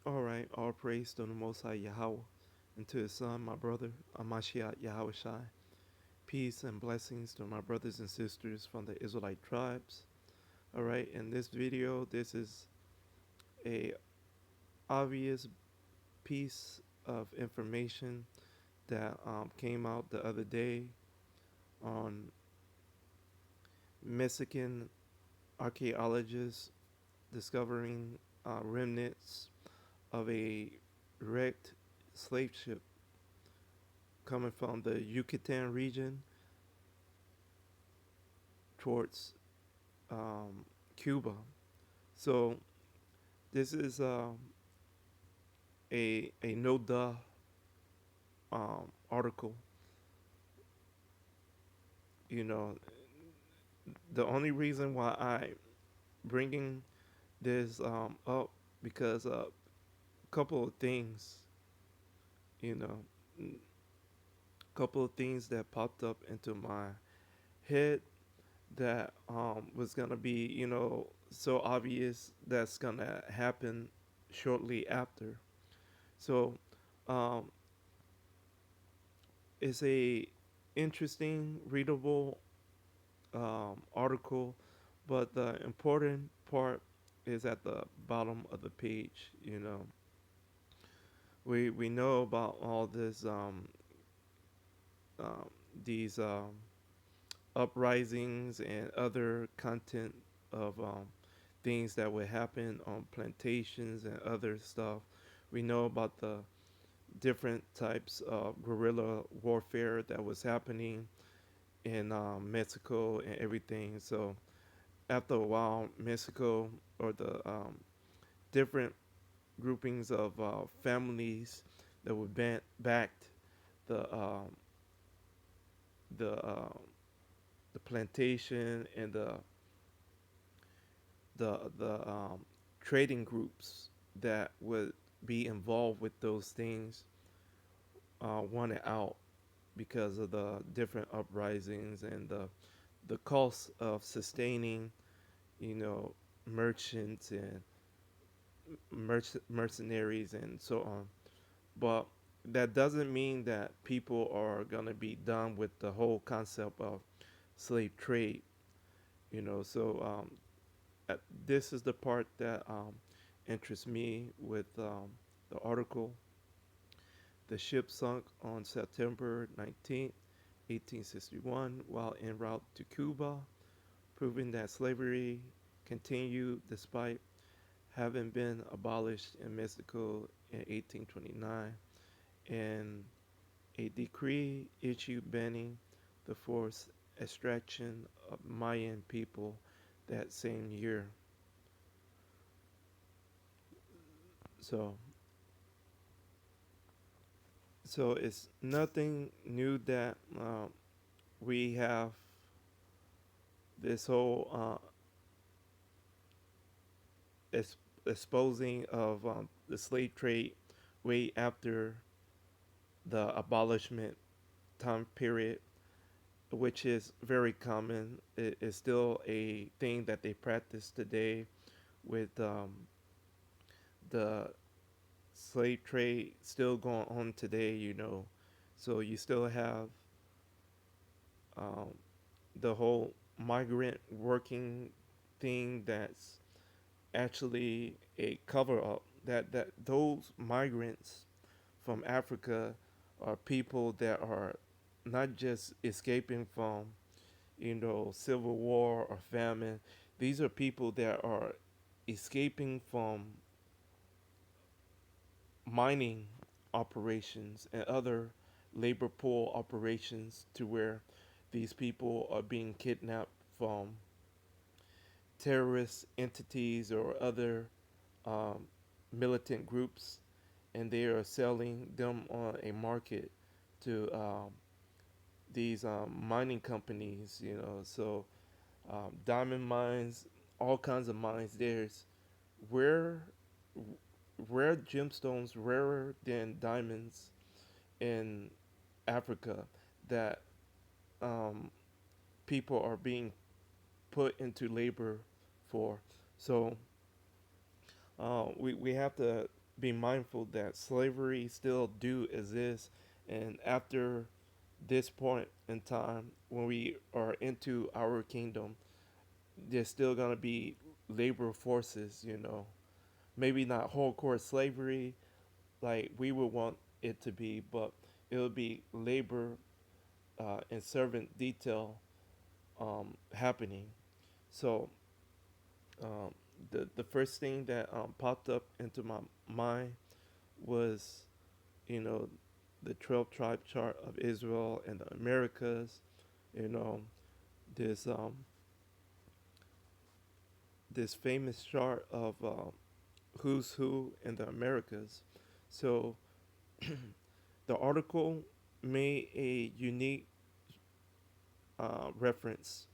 All right, all praise to the Most High Yahweh and to His Son, my brother, Amashiach Yahweh Shai. Peace and blessings to my brothers and sisters from the Israelite tribes. All right, in this video, this is a obvious piece of information that came out the other day on Mexican archaeologists discovering remnants of a wrecked slave ship coming from the Yucatan region towards Cuba. So this is a no duh article. You know, the only reason why I bringing this up because a couple of things, you know, couple of things that popped up into my head that was gonna be, so obvious that's gonna happen shortly after. So um, it's a interesting, readable article, but the important part is at the bottom of the page. We know about all this um, these uprisings and other content of things that would happen on plantations and other stuff. We know about the different types of guerrilla warfare that was happening in Mexico and everything. So after a while, Mexico or the different groupings of families that were backed the the uh, the plantation and the trading groups that would be involved with those things wanted out because of the different uprisings and the cost of sustaining, you know, merchants and mercenaries and so on. But that doesn't mean that people are gonna be done with the whole concept of slave trade. So this is the part that interests me with the article. The ship sunk on September 19th, 1861, while en route to Cuba, proving that slavery continued despite having been abolished in Mexico in 1829, and a decree issued banning the forced extraction of Mayan people that same year. So, so it's nothing new that we have this whole exposing of the slave trade way after the abolishment time period, which is very common. It is still a thing that they practice today with the slave trade still going on today. So you still have um, the whole migrant working thing that's actually a cover up. That those migrants from Africa are people that are not just escaping from, civil war or famine. These are people that are escaping from mining operations and other labor pool operations to where these people are being kidnapped from terrorist entities or other um, militant groups, and they are selling them on a market to these mining companies. So diamond mines, all kinds of mines. There's rare, rare gemstones, rarer than diamonds in Africa that um, people are being put into labor for. So we have to be mindful that slavery still do exist, and after this point in time, when we are into our kingdom, there's still gonna be labor forces. Maybe not whole core slavery like we would want it to be, but it'll be labor and servant detail happening. So um, the first thing that popped up into my mind was, you know, the 12 tribe chart of Israel and the Americas. You know, this this famous chart of who's who in the Americas. So the article made a unique reference,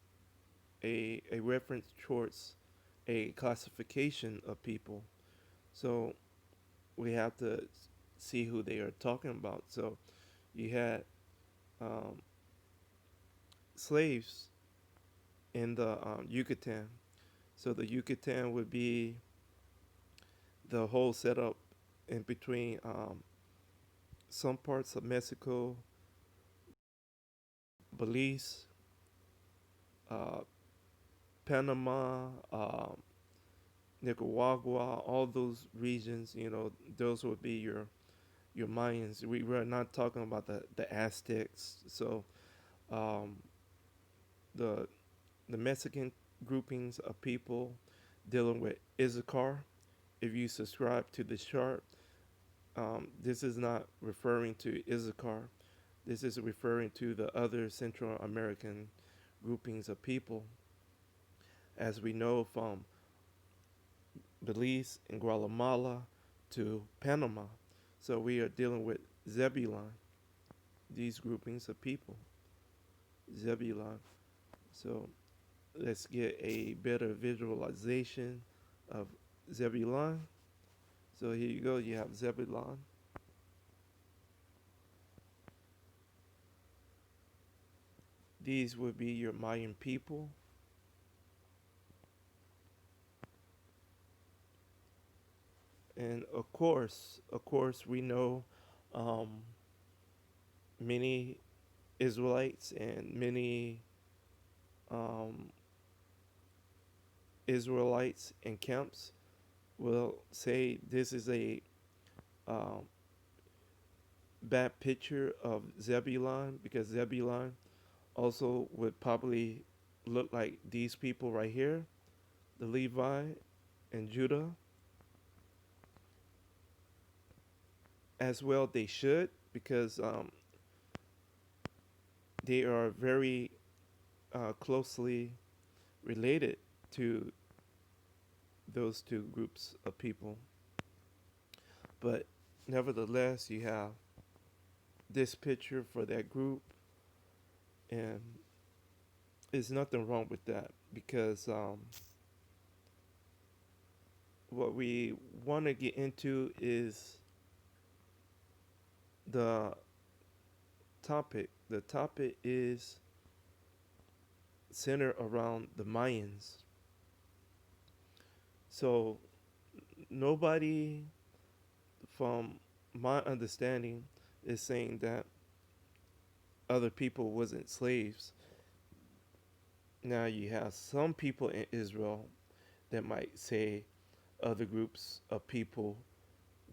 a reference towards a classification of people. So we have to see who they are talking about. So you had um, slaves in the Yucatan. So the Yucatan would be the whole setup in between some parts of Mexico, Belize, uh, Panama, Nicaragua, all those regions. Those would be your Mayans. We were not talking about the Aztecs. So um, the the Mexican groupings of people dealing with Issachar. If you subscribe to the chart, this is not referring to Issachar. This is referring to the other Central American groupings of people, as we know from Belize and Guatemala to Panama. So we are dealing with Zebulon, these groupings of people. Zebulon. So let's get a better visualization of Zebulon. So here you go. You have Zebulon. These would be your Mayan people. And of course, we know um, many Israelites and many um, Israelites in camps will say this is a um, bad picture of Zebulon, because Zebulon also would probably look like these people right here, the Levi and Judah, as well. They should, because they are very closely related to those two groups of people. But nevertheless, you have this picture for that group, and there's nothing wrong with that, because what we want to get into is the topic. The topic is centered around the Mayans. So nobody, from my understanding, is saying that other people wasn't slaves. Now you have some people in Israel that might say other groups of people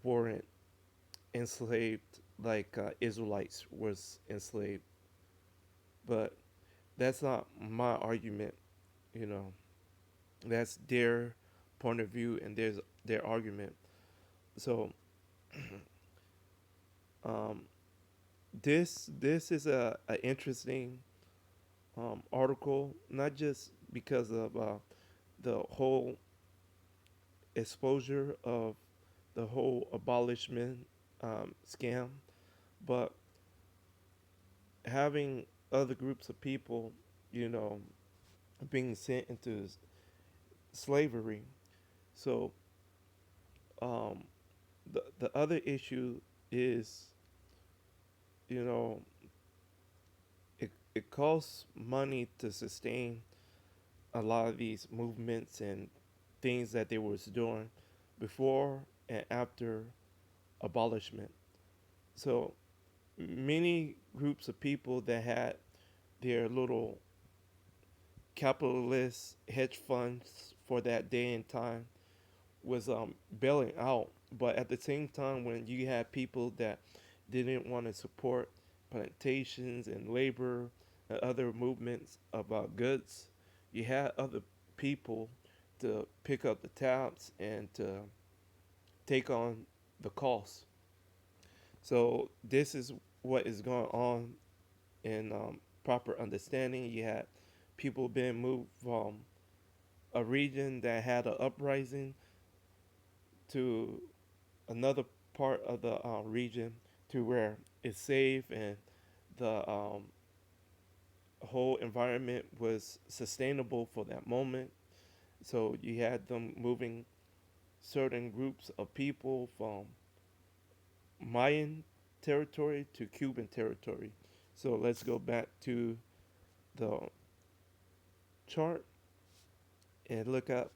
weren't enslaved like Israelites was enslaved. But that's not my argument. You know, that's their point of view and there's their argument. So um, this is a interesting article, not just because of the whole exposure of the whole abolishment scam, but having other groups of people, you know, being sent into slavery. So um, the other issue is, you know, it costs money to sustain a lot of these movements and things that they was doing before and after. abolishment. So many groups of people that had their little capitalist hedge funds for that day and time was bailing out. But at the same time, when you had people that didn't want to support plantations and labor and other movements about goods, you had other people to pick up the tabs and to take on the cost. So this is what is going on in proper understanding. You had people being moved from a region that had an uprising to another part of the region to where it's safe and the whole environment was sustainable for that moment. So you had them moving certain groups of people from Mayan territory to Cuban territory. So let's go back to the chart and look at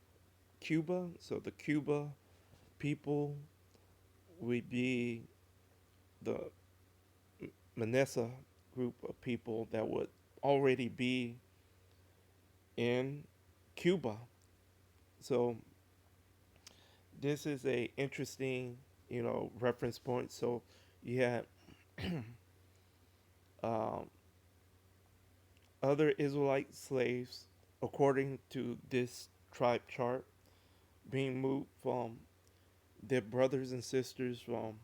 Cuba. So the Cuba people would be the Manessa group of people that would already be in Cuba. So this is a interesting, reference point. So you had um, other Israelite slaves, according to this tribe chart, being moved from their brothers and sisters from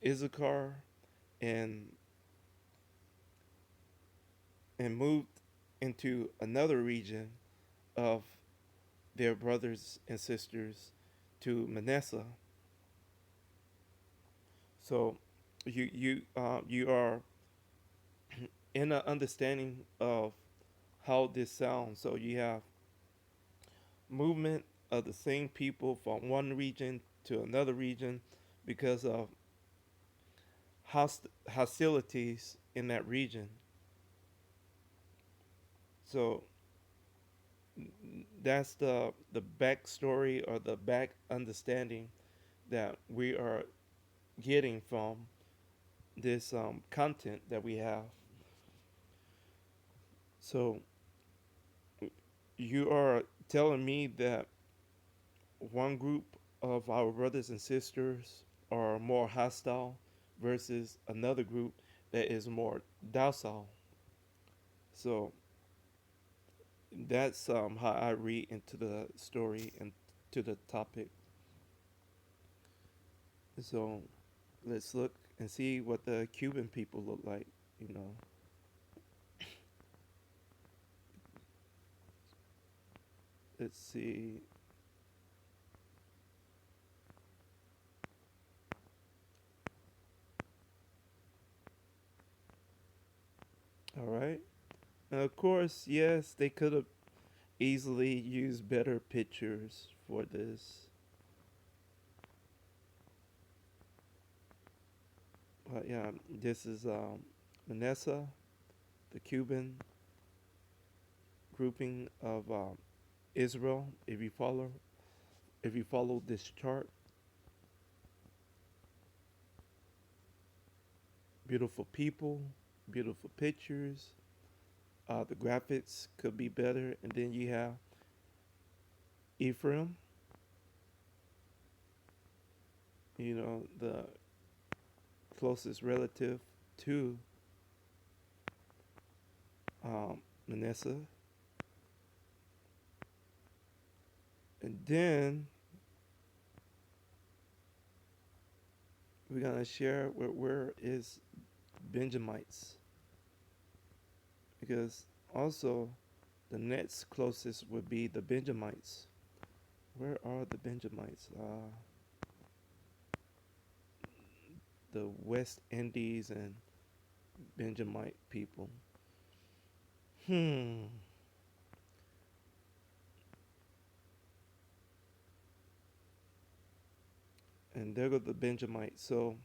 Issachar and moved into another region of their brothers and sisters to Manasseh. So you are in an understanding of how this sounds. So you have movement of the same people from one region to another region because of hostilities in that region. So that's the backstory or the back understanding that we are getting from this content that we have. So you are telling me that one group of our brothers and sisters are more hostile versus another group that is more docile. So that's how I read into the story and to the topic. So let's look and see what the Cuban people look like. You know, let's see. All right. And of course, yes, they could have easily used better pictures for this. But yeah, this is Vanessa, the Cuban grouping of Israel. If you follow this chart, beautiful people, beautiful pictures. The graphics could be better, and then you have Ephraim. The closest relative to Manasseh, and then we're gonna share where is Benjamites, because also the next closest would be the Benjamites. Where are the Benjamites? The West Indies and Benjamite people. Hmm. And there go the Benjamites. So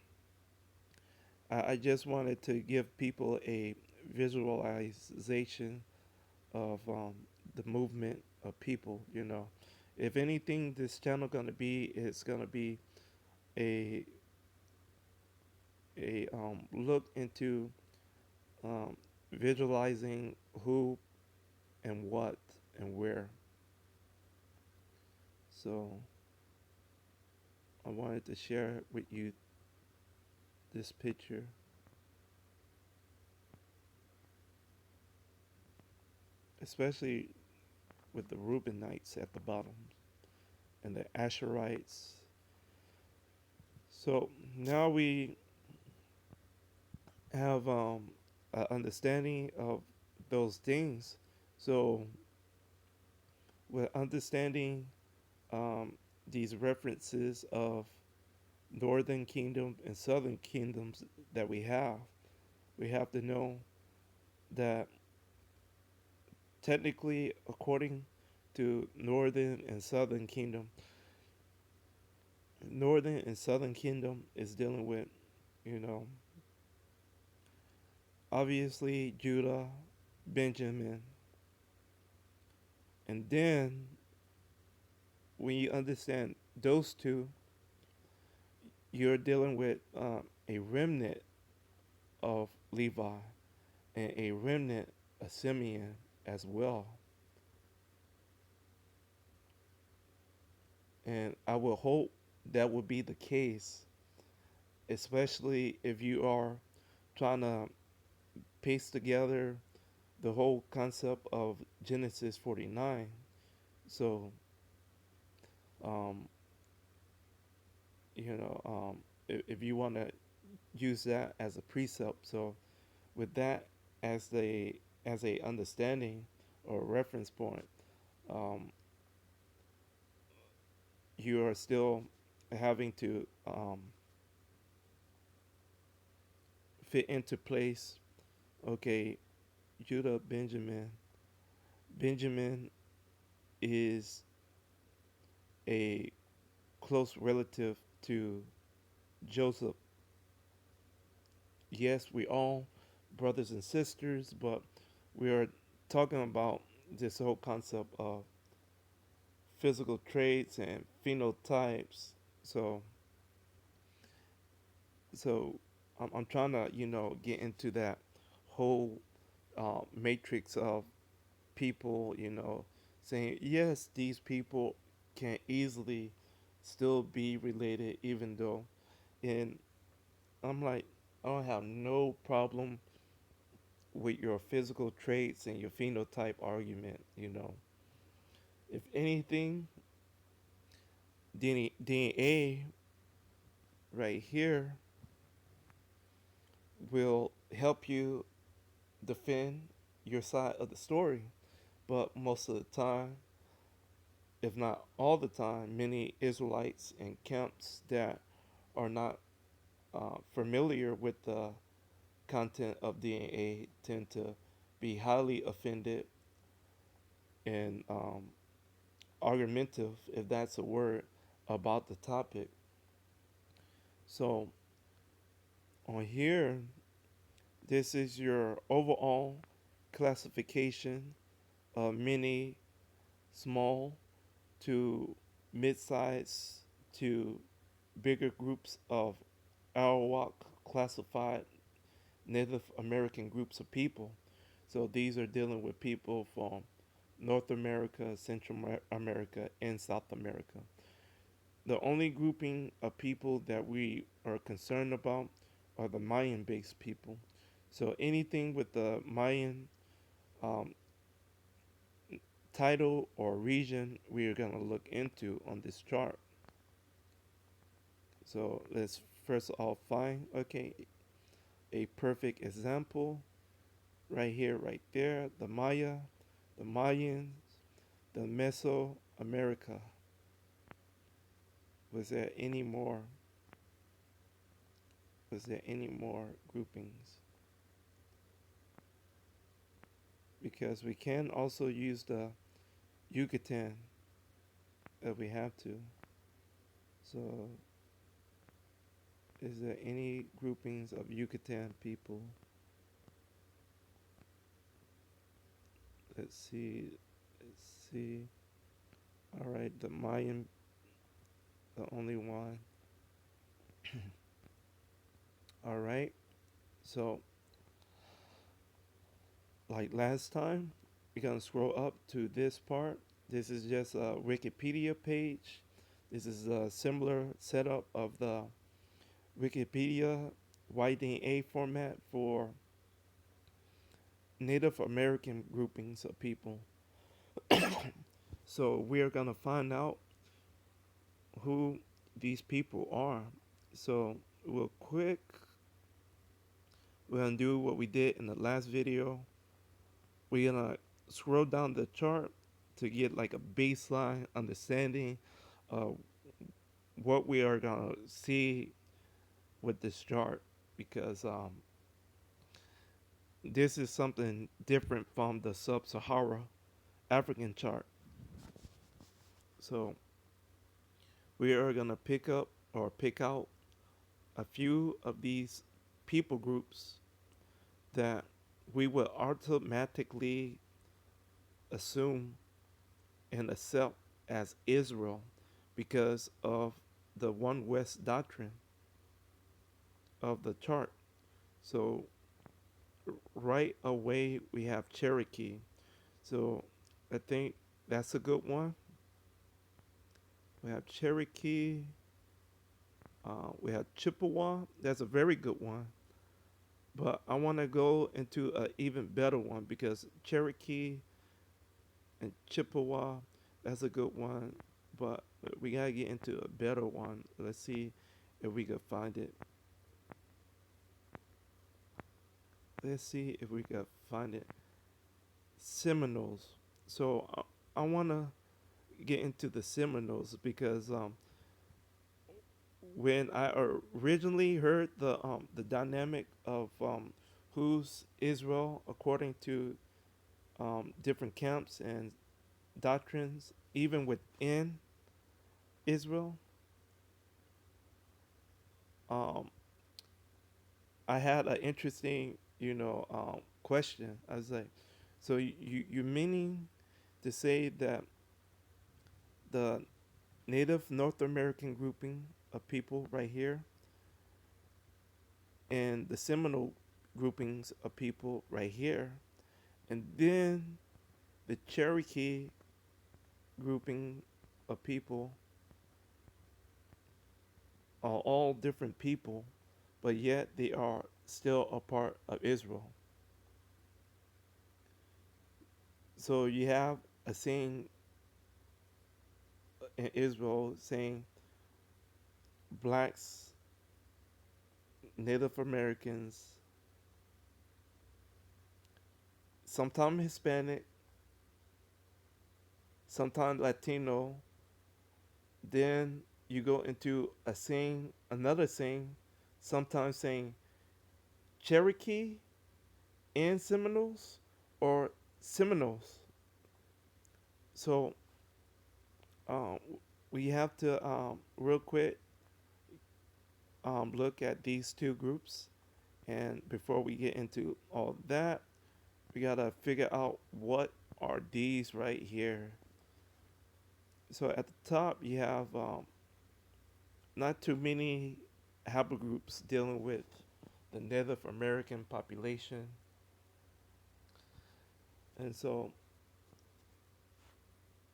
I just wanted to give people a visualization of the movement of people. If anything, this channel gonna be is gonna be a look into um, visualizing who and what and where. So I wanted to share with you this picture, especially with the Reubenites at the bottom and the Asherites. So now we have an understanding of those things. So with understanding um, these references of northern kingdom and southern kingdoms that we have to know that technically, according to northern and southern kingdom, northern and southern kingdom is dealing with, you know, obviously Judah, Benjamin, and then when you understand those two, you're dealing with a remnant of Levi and a remnant of Simeon as well. And I will hope that will be the case, especially if you are trying to piece together the whole concept of Genesis 49. So, um, if you want to use that as a precept, so with that as a understanding or reference point, um, you are still having to fit into place. Okay, Judah, Benjamin. Benjamin is a close relative to Joseph. Yes, we all brothers and sisters, but we are talking about this whole concept of physical traits and phenotypes. So, so I'm trying to get into that whole matrix of people. Saying yes, these people can easily still be related, even though. And I'm like, I don't have no problem with your physical traits and your phenotype argument. If anything, DNA right here will help you defend your side of the story. But most of the time, if not all the time, many Israelites in camps that are not familiar with the content of DNA tend to be highly offended and argumentative, if that's a word, about the topic. So on here, this is your overall classification of many small to mid-size to bigger groups of Arawak classified Native American groups of people. So these are dealing with people from North America, Central America, and South America. The only grouping of people that we are concerned about are the Mayan based people. So anything with the Mayan um, title or region, we are going to look into on this chart. So let's first of all find, okay, a perfect example right here, right there, the Maya, the Mayans, the Mesoamerica. Was there any more? Was there any more groupings? Because we can also use the Yucatan if we have to. So, is there any groupings of Yucatan people? Let's see. Let's see. All right, the Mayan, the only one. All right. So, like last time, we're going to scroll up to this part. This is just a Wikipedia page. This is a similar setup of the Wikipedia YDA format for Native American groupings of people. So we are going to find out who these people are. So real quick, we're going to do what we did in the last video. We're going to scroll down the chart to get like a baseline understanding of what we are going to see with this chart, because this is something different from the sub-Sahara African chart. So we are going to pick up or pick out a few of these people groups that we will automatically assume and accept as Israel because of the One West doctrine of the chart. So right away we have Cherokee. So I think that's a good one. We have Cherokee. We have Chippewa. That's a very good one. But I want to go into an even better one because Cherokee and Chippewa, that's a good one. But we got to get into a better one. Let's see if we can find it. Let's see if we can find it. Seminoles. So I want to get into the Seminoles because when I originally heard the dynamic of who's Israel according to different camps and doctrines, even within Israel, um, I had an interesting, question. I was like, so you meaning to say that the Native North American grouping of people right here and the Seminole groupings of people right here, and then the Cherokee grouping of people are all different people, but yet they are still a part of Israel. So you have a saying in Israel saying blacks, Native Americans, sometimes Hispanic, sometimes Latino. Then you go into a saying, another saying, sometimes saying Cherokee and Seminoles or Seminoles. So um, we have to real quick look at these two groups, and before we get into all that, we gotta figure out what are these right here. So at the top, you have not too many haplogroups dealing with the Native American population, and so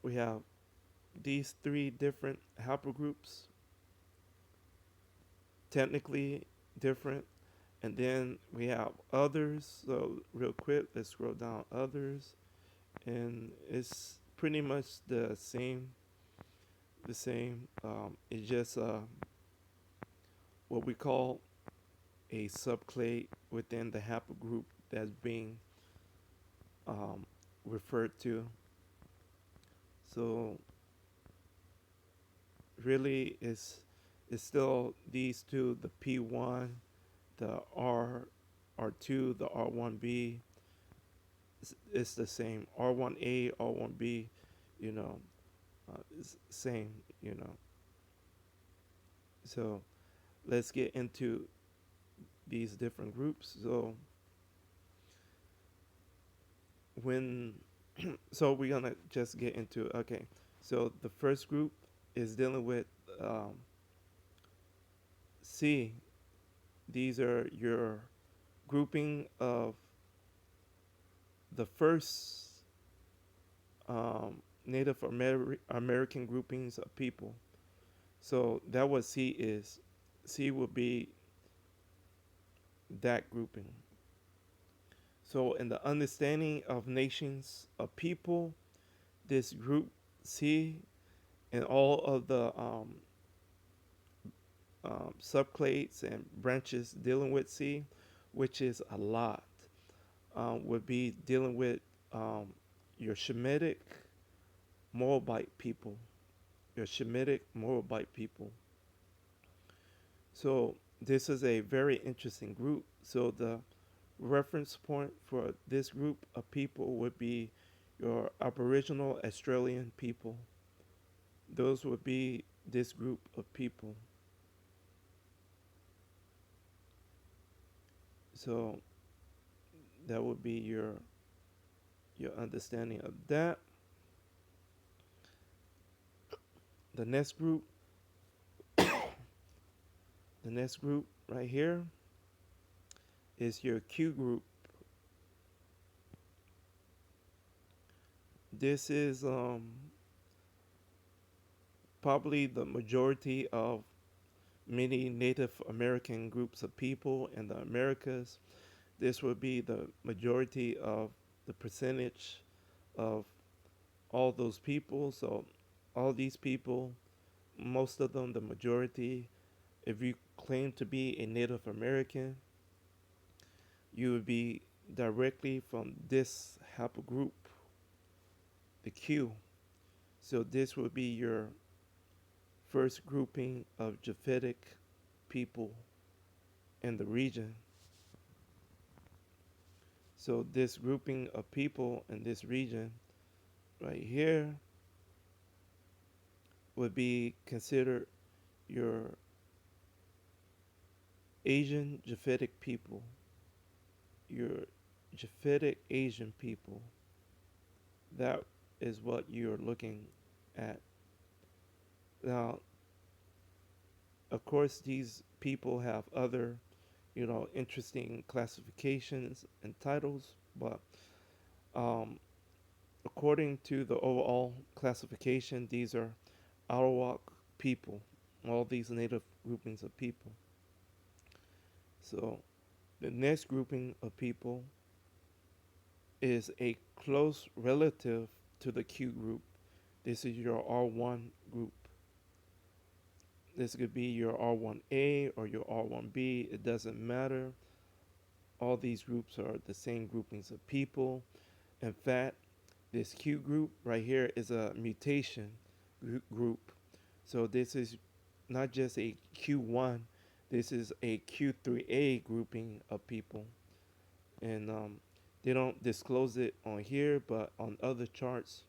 we have these three different haplogroups, technically different, and then we have others. So real quick, let's scroll down others, and it's pretty much the same. The same. It's just what we call a subclade within the haplogroup that's being um, referred to. So really, it's still these two: the P1, the R2, the R1B. It's the same. R1A, R1B. You know, it's same. You know. So let's get into these different groups. So when so we're gonna just get into, okay, so the first group is dealing with um, C These are your grouping of the first American groupings of people. So that what C is. C will be that grouping. So in the understanding of nations of people, this group C and all of the subclades and branches dealing with C, which is a lot, would be dealing with um, your Shemitic Moabite people, your Shemitic Moabite people. So this is a very interesting group. So the reference point for this group of people would be your Aboriginal Australian people. Those would be this group of people. So that would be your understanding of that. The next group, the next group right here is your Q group. This is probably the majority of many Native American groups of people in the Americas. This would be the majority of the percentage of all those people. So, all these people, most of them, the majority, if you claim to be a Native American, you would be directly from this haplogroup, the Q. So, this would be your first grouping of Japhetic people in the region. So, this grouping of people in this region right here would be considered your Asian Japhetic people, your Japhetic Asian people. That is what you're looking at. Now, of course, these people have other, interesting classifications and titles, but um, according to the overall classification, these are Arawak people, all these native groupings of people. So, the next grouping of people is a close relative to the Q group. This is your R1 group. This could be your R1A or your R1B. It doesn't matter. All these groups are the same groupings of people. In fact, this Q group right here is a mutation group. So this is not just a Q1, this is a Q3A grouping of people. And they don't disclose it on here, but on other charts,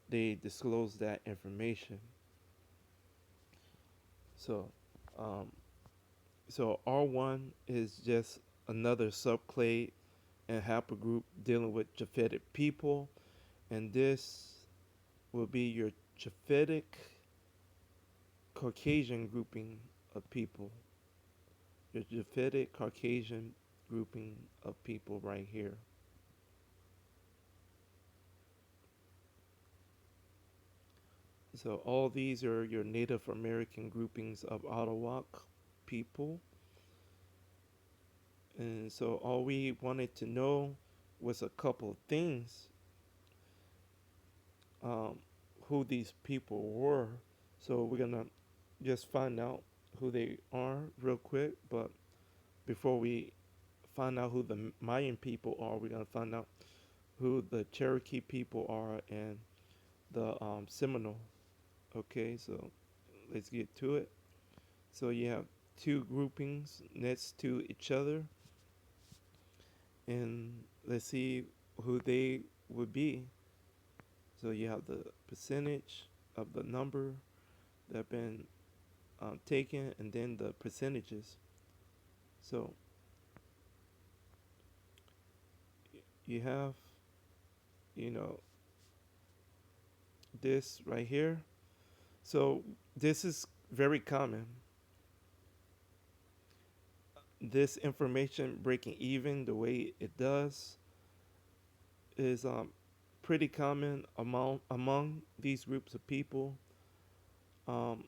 they disclose that information. So, um, so R1 is just another subclade and haplogroup dealing with Japhetic people, and this will be your Japhetic Caucasian grouping of people. Your Japhetic Caucasian grouping of people right here. So all these are your Native American groupings of Arawak people. And so all we wanted to know was a couple of things, um, who these people were. So we're gonna just find out who they are real quick. But before we find out who the Mayan people are, we're gonna find out who the Cherokee people are and the Seminole. Okay, so let's get to it. So you have two groupings next to each other, and let's see who they would be. So you have the percentage of the number that have been taken, and then the percentages. So you have, you know, this right here. So this is very common. this information breaking even the way it does is pretty common among these groups of people. Um,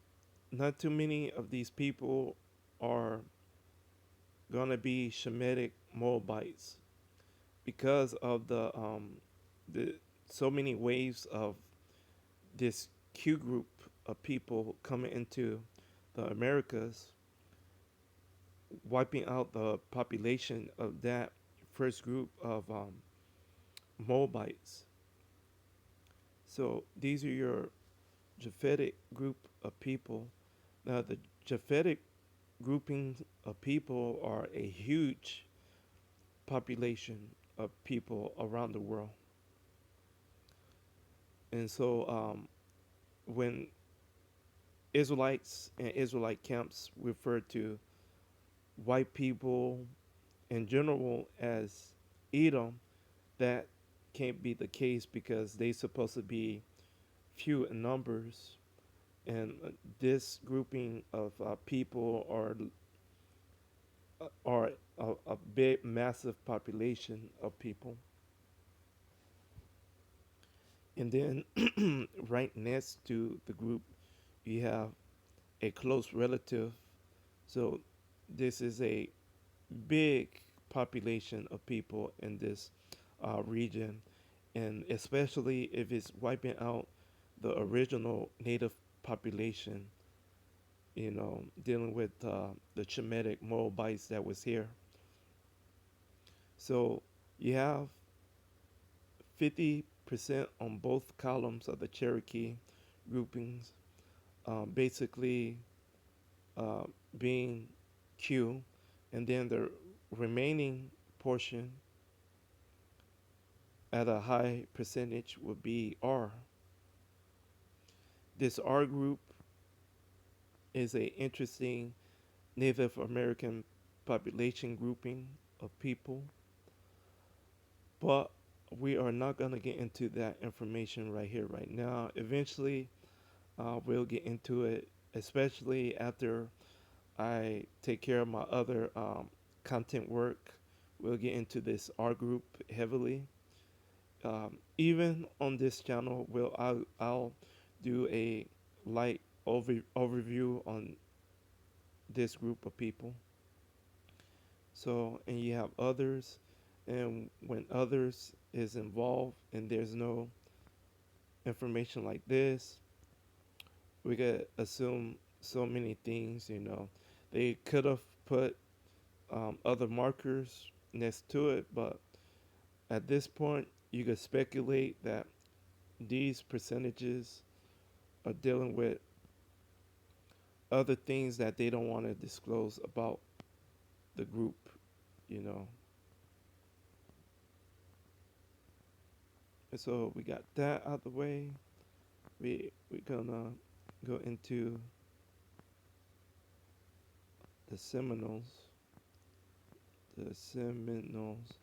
Not too many of these people are gonna be Shemitic Moabites because of the so many waves of this Q group of people coming into the Americas, wiping out the population of that first group of Moabites. So these are your Japhetic group of people. Now, the Japhetic grouping of people are a huge population of people around the world. And so, when Israelites and Israelite camps refer to white people in general as Edom, that can't be the case because they supposed to be few in numbers, and this grouping of people are a big, massive population of people. And then right next to the group, you have a close relative. So this is a big population of people in this region, and especially if it's wiping out the original native population, dealing with the Shemitic Moabites that was here. So you have 50% on both columns of the Cherokee groupings, basically uh, being Q, and then the remaining portion at a high percentage would be R. This R group is a interesting Native American population grouping of people, but we are not going to get into that information right here, right now. Eventually, we'll get into it, especially after I take care of my other content work. We'll get into this R group heavily. Even on this channel, I'll do a light overview on this group of people. So, and you have others, and when others is involved and there's no information like this, we could assume so many things. They could have put other markers next to it, but at this point, you could speculate that these percentages are dealing with other things that they don't want to disclose about the group, you know. And so we got that out the way. We're gonna go into the Seminoles. The Seminoles.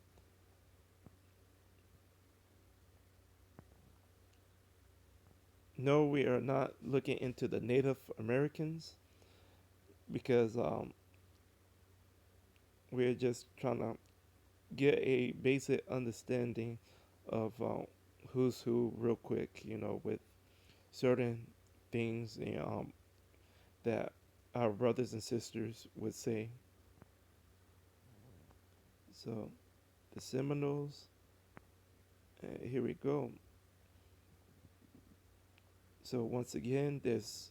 No, we are not looking into the Native Americans because we're just trying to get a basic understanding of who's who real quick, with certain things, that our brothers and sisters would say. So the Seminoles, here we go. So once again, there's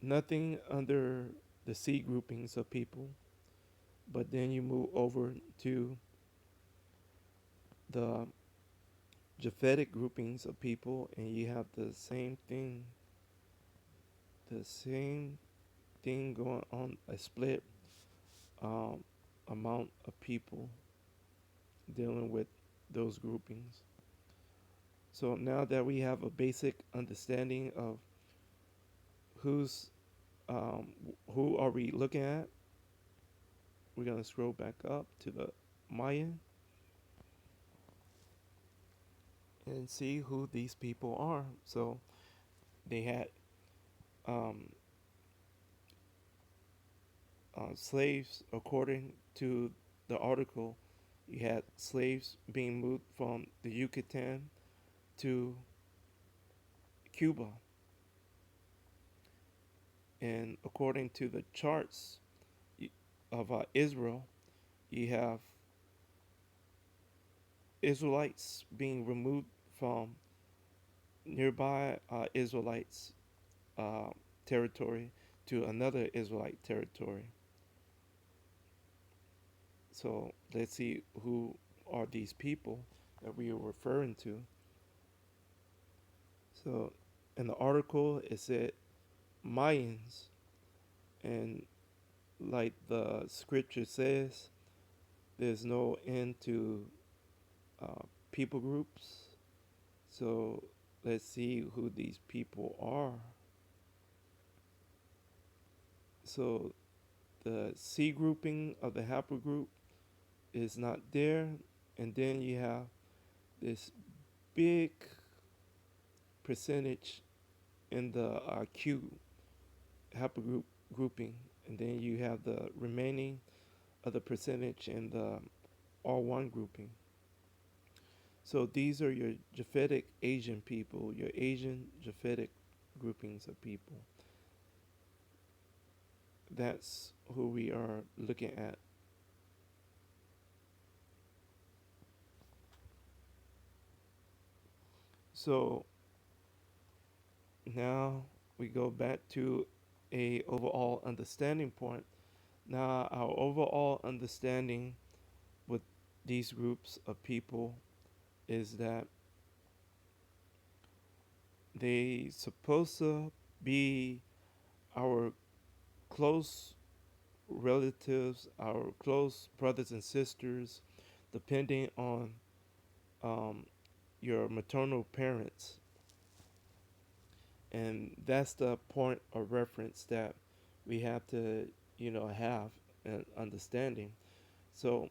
nothing under the C groupings of people, but then you move over to the Japhetic groupings of people, and you have the same thing going on, a split um, amount of people dealing with those groupings. So now that we have a basic understanding of who's who are we looking at, we're gonna scroll back up to the Mayan and see who these people are. So they had um, slaves, according to the article, you had slaves being moved from the Yucatan to Cuba. And according to the charts of Israel, you have Israelites being removed from nearby Israelites' uh, territory to another Israelite territory. So let's see who are these people that we are referring to. So in the article, it said Mayans, and like the scripture says, there's no end to people groups. So let's see who these people are. So the C grouping of the haplogroup is not there, and then you have this big percentage in the Q haplogroup grouping, and then you have the remaining of the percentage in the R1 grouping. So these are your Japhetic Asian people, your Asian Japhetic groupings of people. That's who we are looking at. So now we go back to a overall understanding point. Now our overall understanding with these groups of people is that they supposed to be our close relatives, our close brothers and sisters, depending on um, your maternal parents. And that's the point of reference that we have to, have an understanding. So,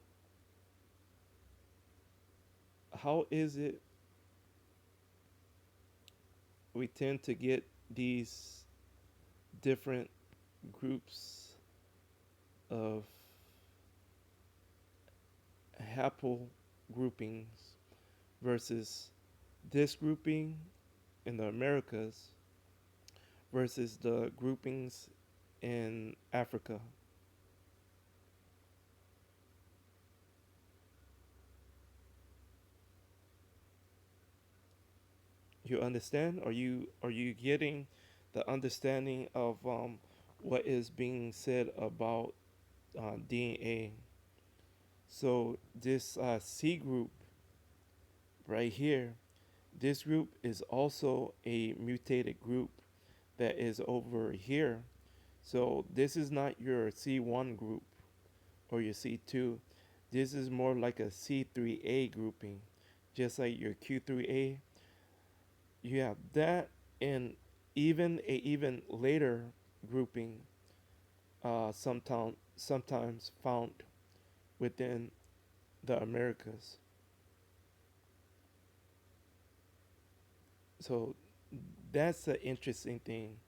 how is it we tend to get these different groups of haplo groupings versus this grouping in the Americas versus the groupings in Africa? You understand? Are you getting the understanding of what is being said about DNA? So this C group right here, this group is also a mutated group that is over here. So this is not your C1 group or your C2. This is more like a C3A grouping, just like your Q3A. You have that, and even a even later grouping, sometimes found within the Americas. So that's the interesting thing,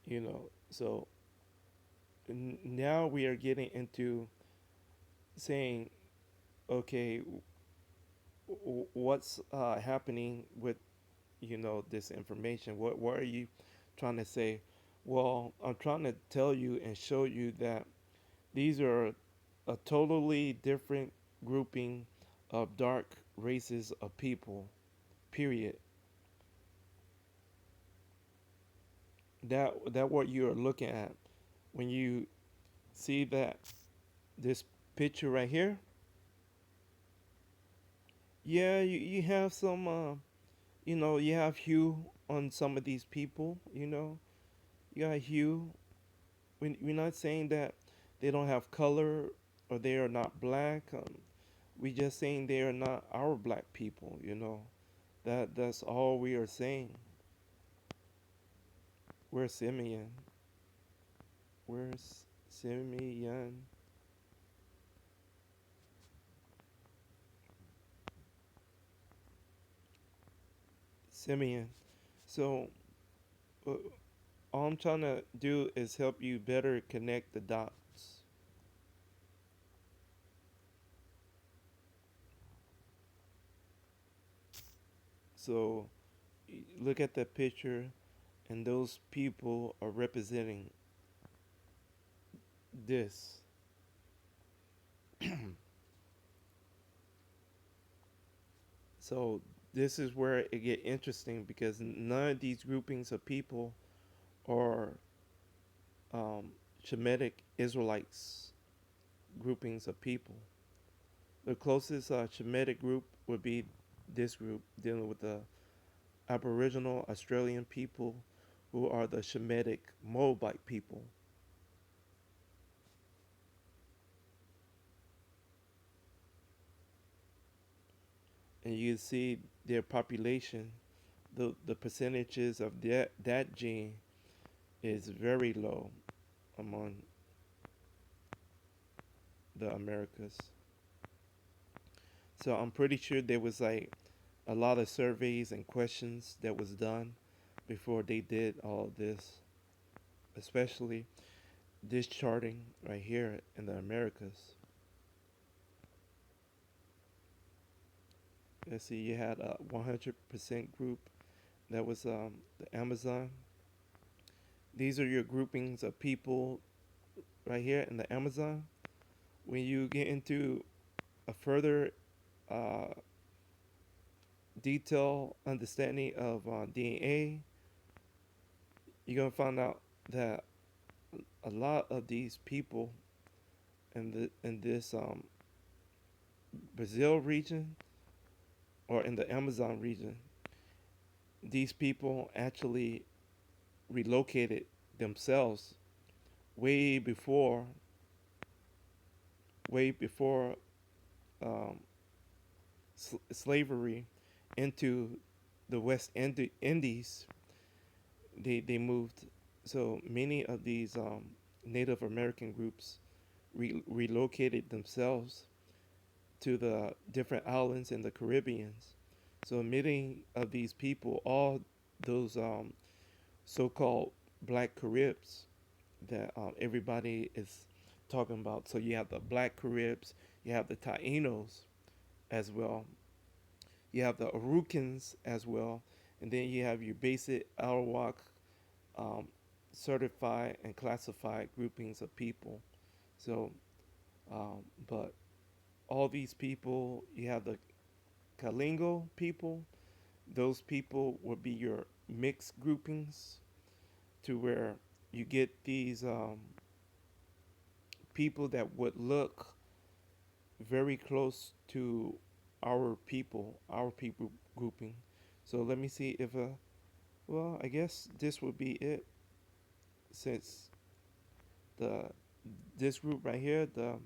you know. So now we are getting into saying, okay, what's happening with this information? What are you trying to say? Well, I'm trying to tell you and show you that these are a totally different grouping of dark races of people. Period. That what you are looking at when you see that this picture right here. Yeah, you have some you have hue on some of these people. You got hue. We're not saying that they don't have color or they are not black. We just saying they are not our black people. That's all we are saying. We're Simeon. We're Simeon. Simeon. So uh, all I'm trying to do is help you better connect the dots. So look at the picture, and those people are representing this. So this is where it get interesting because none of these groupings of people are Shemitic Israelites groupings of people. The closest Shemitic group would be this group dealing with the Aboriginal Australian people who are the Shemitic Moabite people. And you see their population, the percentages of that gene is very low among the Americas. So I'm pretty sure there was like a lot of surveys and questions that was done before they did all this, especially this charting right here in the Americas. Let's see, you had a 100% group that was the Amazon. These are your groupings of people right here in the Amazon. When you get into a further uh, detailed understanding of DNA, you're gonna find out that a lot of these people in this Brazil region or in the Amazon region, these people actually relocated themselves way before way before um, slavery into the West Indies. They moved. So many of these Native American groups relocated themselves to the different islands in the Caribbeans. So many of these people, all those so-called Black Caribs that everybody is talking about. So you have the Black Caribs, you have the Tainos as well, you have the Arukans as well, and then you have your basic Arawak um, certified and classified groupings of people. So, but all these people, you have the Kalingo people. Those people would be your mixed groupings, to where you get these people that would look very close to our people grouping. So let me see if well, I guess this would be it, since the this group right here, the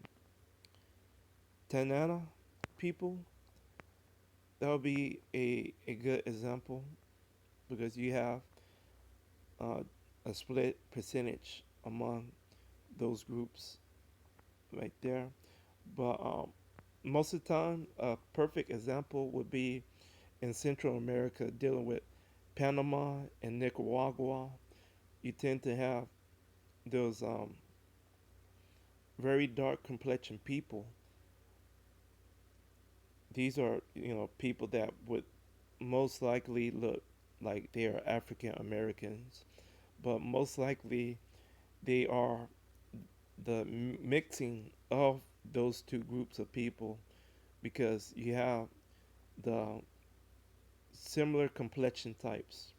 Tanana people, that would be a good example because you have uh, a split percentage among those groups right there. But most of the time, a perfect example would be in Central America dealing with Panama and Nicaragua. You tend to have those very dark complexion people. These are, people that would most likely look like they are African Americans, but most likely they are the mixing of those two groups of people because you have the similar complexion types.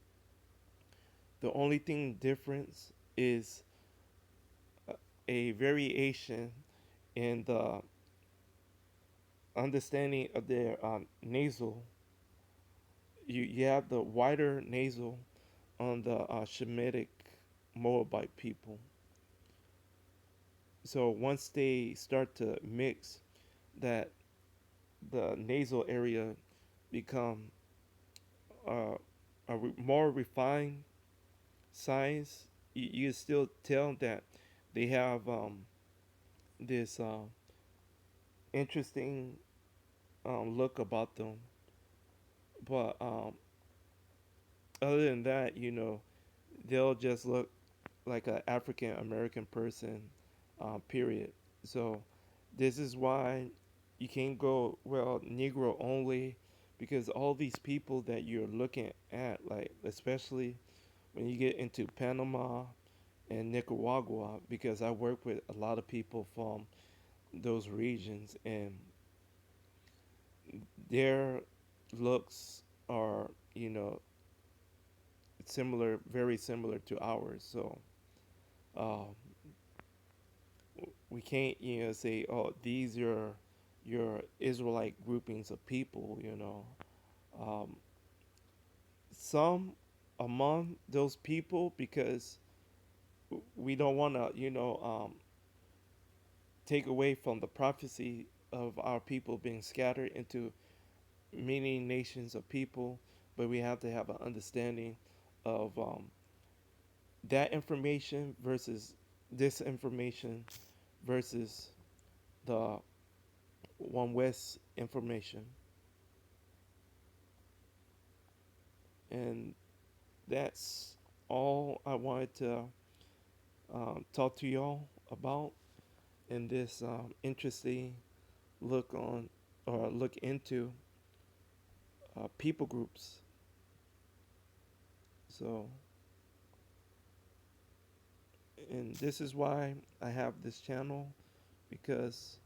The only thing difference is a variation in the understanding of their nasal. You have the wider nasal on the Shemitic Moabite people. So once they start to mix, that the nasal area become more refined size. You still tell that they have this interesting look about them, but other than that, they'll just look like an African American person, period. So this is why you can't go, well, Negro only, because all these people that you're looking at, like especially when you get into Panama and Nicaragua, because I work with a lot of people from those regions, and their looks are, similar, very similar to ours. So um, we can't, say, oh, these are your Israelite groupings of people. Um, some among those people, because we don't want to, take away from the prophecy of our people being scattered into many nations of people, but we have to have an understanding of that information versus this information versus the One West information. And that's all I wanted to talk to y'all about in this interesting look on or look into people groups. So, and this is why I have this channel, because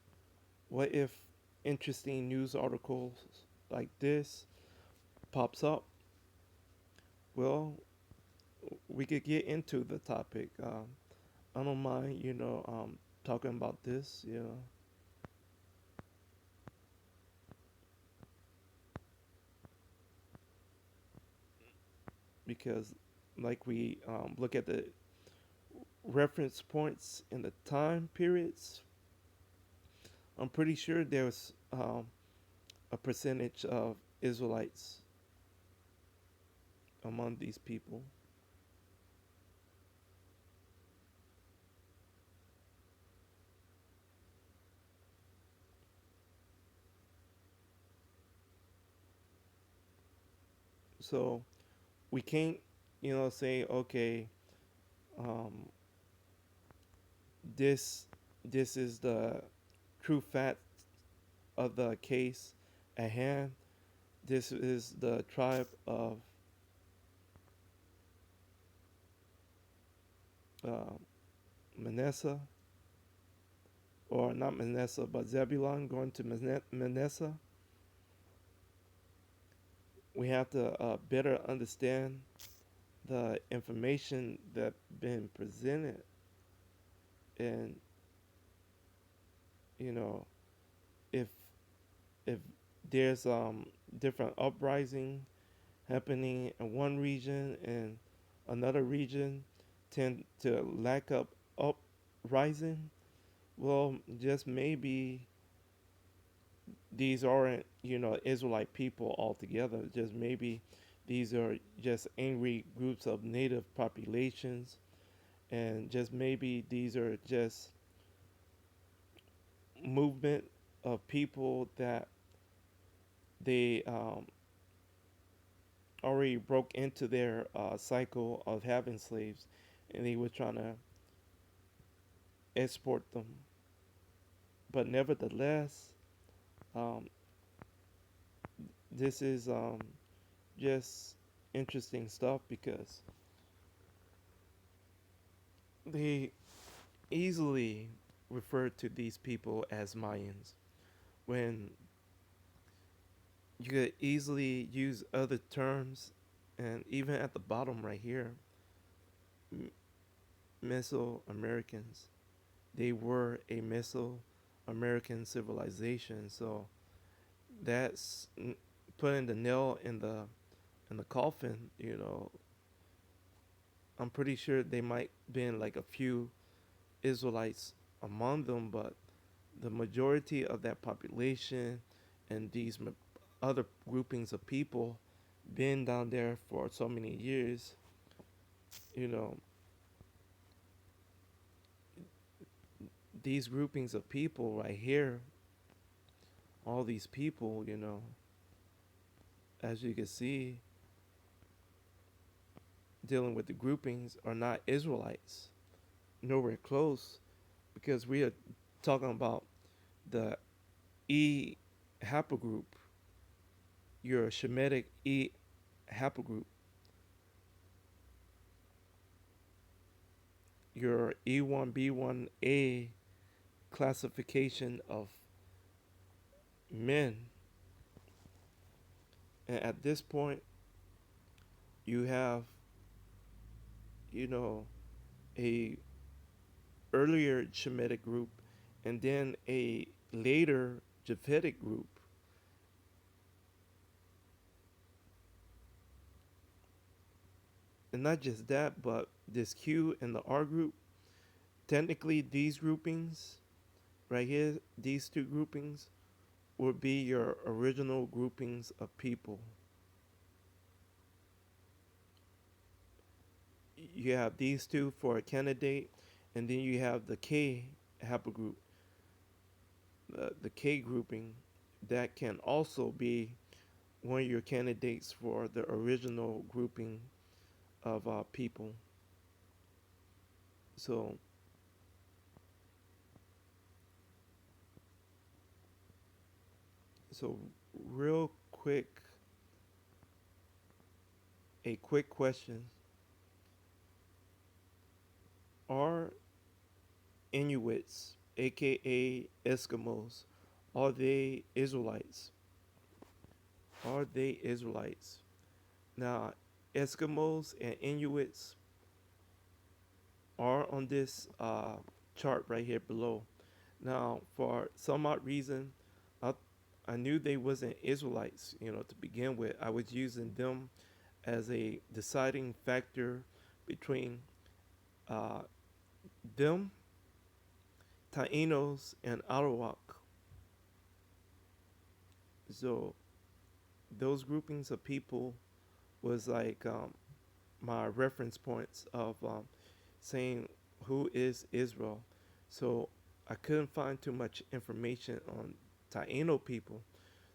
what if interesting news articles like this pops up? Well, we could get into the topic. I don't mind, talking about this, because like we look at the reference points in the time periods, I'm pretty sure there's a percentage of Israelites among these people. So we can't, say, okay, um, this this is the true fact of the case at hand. This is the tribe of uh, Manasseh, or not Manasseh, but Zebulon going to Manasseh. We have to better understand the information that been presented, and you know if if there's different uprising happening in one region and another region tend to lack up uprising, well, just maybe these aren't, Israelite people altogether. Just maybe these are just angry groups of native populations, and just maybe these are just movement of people that they already broke into their cycle of having slaves, and they were trying to export them. But nevertheless, um, this is just interesting stuff, because they easily refer to these people as Mayans, when you could easily use other terms. And even at the bottom right here, Mesoamericans, they were a Mesoamerican civilization. So that's putting the nail in the coffin. I'm pretty sure they might been like a few Israelites among them, but the majority of that population and these other groupings of people been down there for so many years. You know, these groupings of people right here, all these people, as you can see, dealing with the groupings are not Israelites, nowhere close, because we are talking about the E haplogroup, your Shemitic E haplogroup, your E1B1A classification of men. And at this point, you have, you know, a earlier Shemitic group and then a later Japhetic group. And not just that, but this Q and the R group, technically these groupings right here, these two groupings would be your original groupings of people. You have these two for a candidate, and then you have the K haplogroup, the K grouping, that can also be one of your candidates for the original grouping of people. So, so real quick, a quick question: are Inuits, aka Eskimos, are they Israelites? Are they Israelites? Now, Eskimos and Inuits are on this chart right here below. Now, for some odd reason, I, I knew they wasn't Israelites, to begin with. I was using them as a deciding factor between uh, them, Taínos, and Arawak. So those groupings of people was like my reference points of saying who is Israel. So I couldn't find too much information on Taino people.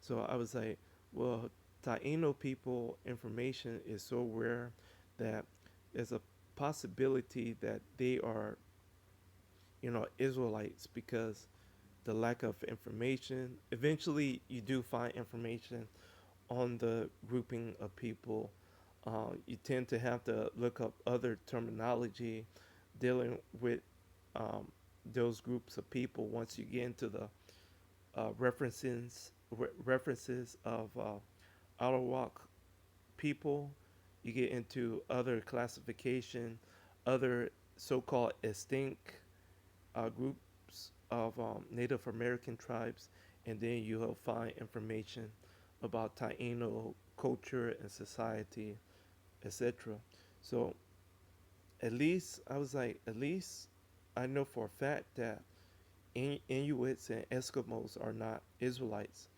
So I was like, well, Taino people information is so rare that there's a possibility that they are, Israelites because the lack of information. Eventually, you do find information on the grouping of people. You tend to have to look up other terminology dealing with um, those groups of people once you get into the references of Arawak people. You get into other classification, other so-called extinct groups of Native American tribes, and then you'll find information about Taino culture and society, etc. So at least I was like, at least I know for a fact that Inuits and Eskimos are not Israelites.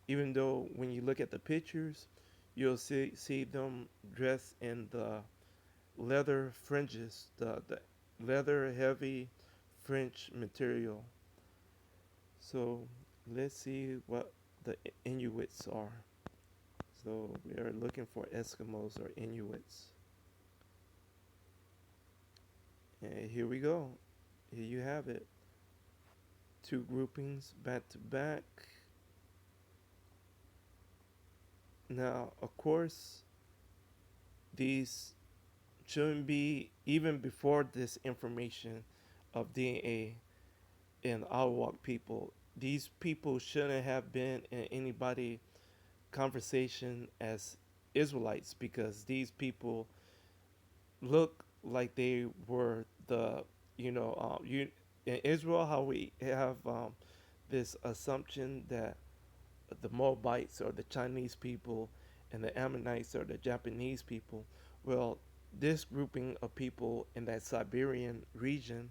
Even though when you look at the pictures, you'll see them dressed in the leather fringes, the leather heavy French material. So let's see what the Inuits are. So we are looking for Eskimos or Inuits. And here we go. Here you have it. Two groupings back to back. Now, of course, these shouldn't be, even before this information of DNA in Arawak people, these people shouldn't have been in anybody conversation as Israelites because these people look like they were the, you in Israel, how we have this assumption that the Moabites are the Chinese people and the Ammonites are the Japanese people. Well, this grouping of people in that Siberian region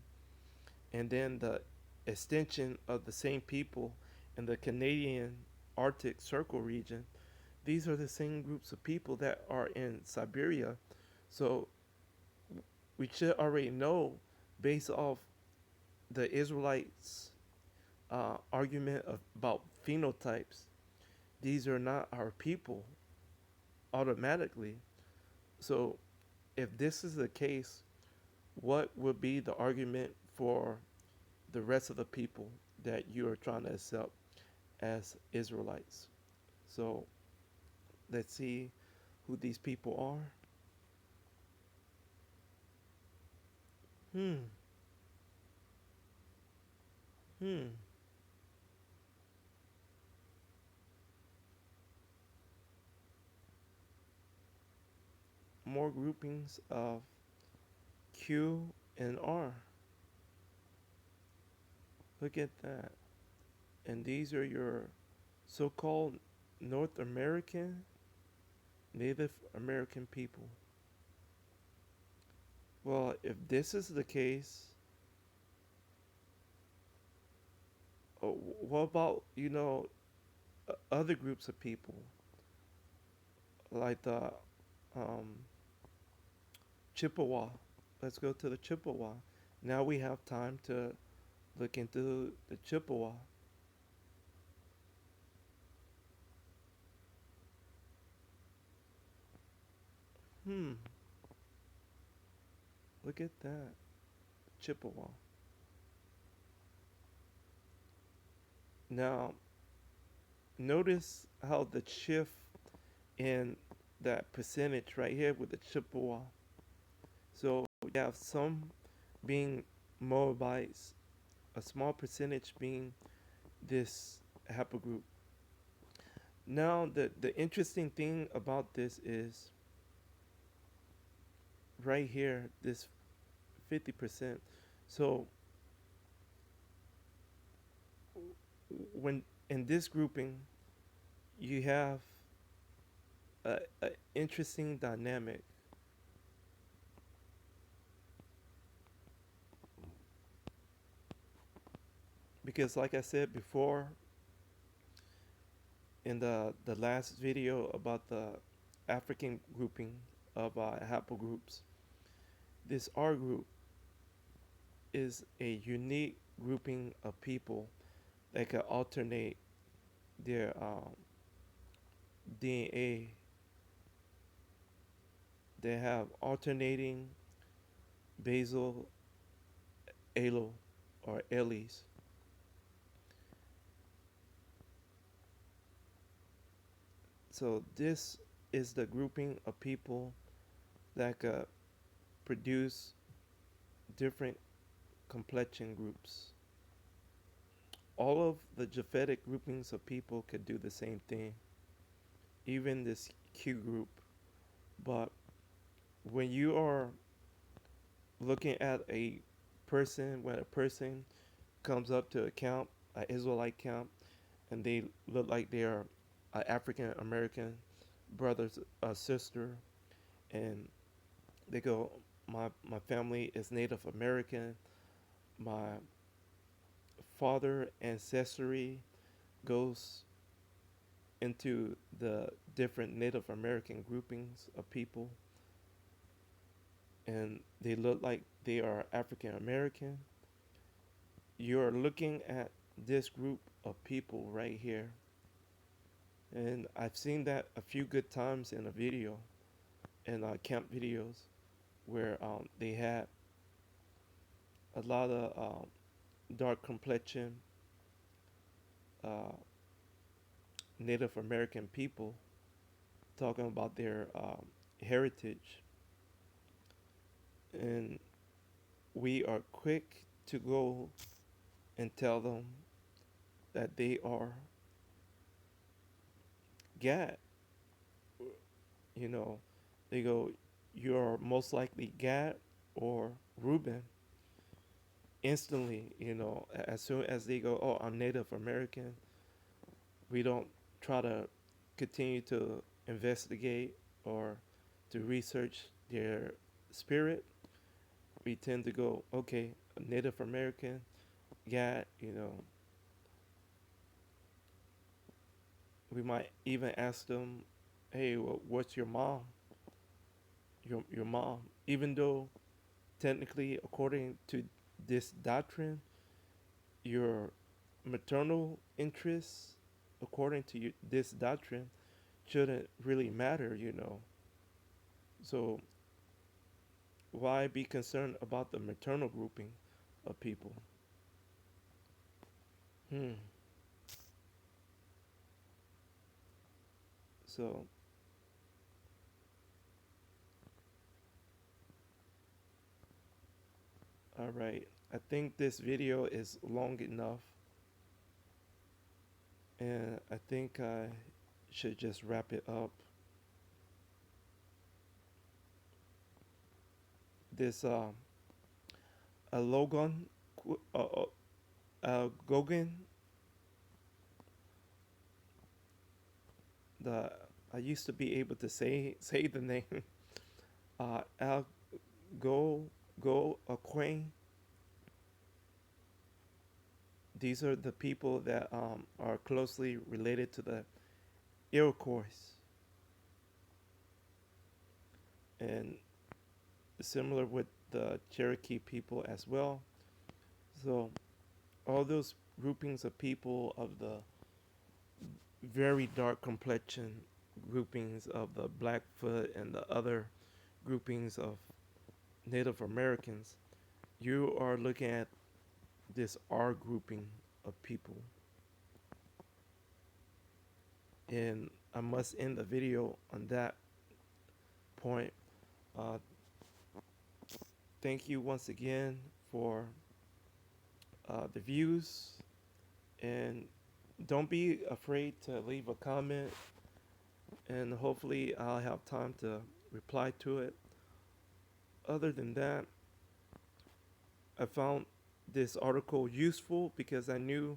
and then the extension of the same people in the Canadian Arctic Circle region, these are the same groups of people that are in Siberia. So we should already know, based off the Israelites' argument about phenotypes, these are not our people automatically. So if this is the case, what would be the argument for the rest of the people that you are trying to accept as Israelites? So Let's see who these people are. Hmm. Hmm. More groupings of Q and R. Look at that. And these are your so called North American, Native American people. Well, if this is the case, what about, other groups of people like the um, Chippewa? Let's go to the Chippewa. Now we have time to look into the Chippewa. Hmm, look at that. Chippewa. Now, notice how the shift in that percentage right here with the Chippewa. So you have some being Moabites, a small percentage being this haplogroup. Now, the interesting thing about this is right here, this 50%. So when in this grouping, you have a interesting dynamic because, like I said before in the last video about the African grouping of haplogroups, this R group is a unique grouping of people that can alternate their DNA. They have alternating basal alo or alleles. So this is the grouping of people that could produce different complexion groups. All of the Japhetic groupings of people could do the same thing, even this Q group. But when you are looking at a person, when a person comes up to a camp, an Israelite camp, and they look like they are an African American brother, sister, and they go, my family is Native American, my father ancestry goes into the different Native American groupings of people, and they look like they are African American. You're looking at this group of people right here, and I've seen that a few good times in a video, in camp videos, where they had a lot of dark complexion uh, Native American people talking about their heritage, and we are quick to go and tell them that they are Gad. You know, they go, you're most likely Gad or Reuben. Instantly, as soon as they go, oh, I'm Native American, we don't try to continue to investigate or to research their spirit. We tend to go, okay, Native American, Gad, we might even ask them, hey, what's your mom? Your mom. Even though technically, according to this doctrine, your maternal interests, according to this doctrine, shouldn't really matter. So why be concerned about the maternal grouping of people? Hmm. So All right. I think this video is long enough, and I think I should just wrap it up. This a Logan, Gogan, the I used to be able to say the name. Al Go Aquain. These are the people that are closely related to the Iroquois, and similar with the Cherokee people as well. So all those groupings of people of the very dark complexion groupings of the Blackfoot and the other groupings of Native Americans, you are looking at this R grouping of people. And I must end the video on that point. Uh, Thank you once again for the views, and don't be afraid to leave a comment, and hopefully I'll have time to reply to it. Other than that, I found this article useful because I knew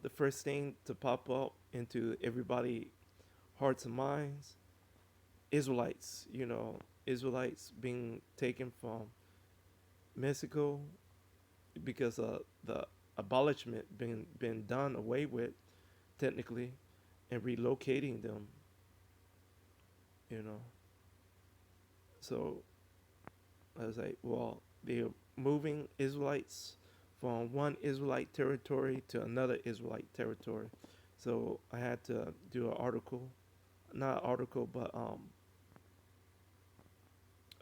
the first thing to pop up into everybody hearts and minds, Israelites, Israelites being taken from Mexico because the abolishment been done away with technically, and relocating them, you know. So I was like, well, they're moving Israelites from one Israelite territory to another Israelite territory. So I had to do an article, not an article, but a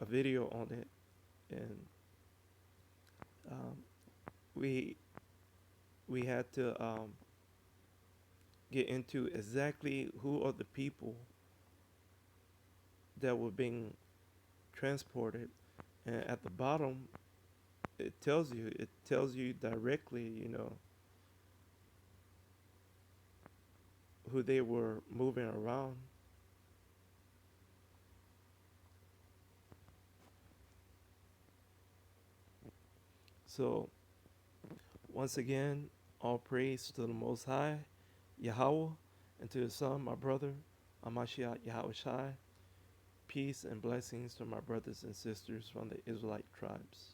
video on it, and um, we we had to get into exactly who are the people that were being transported, and at the bottom it tells you directly, who they were moving around. So once again, all praise to the Most High, Yahweh, and to His Son, my brother, Amashiach Yahweh Shai. Peace and blessings to my brothers and sisters from the Israelite tribes.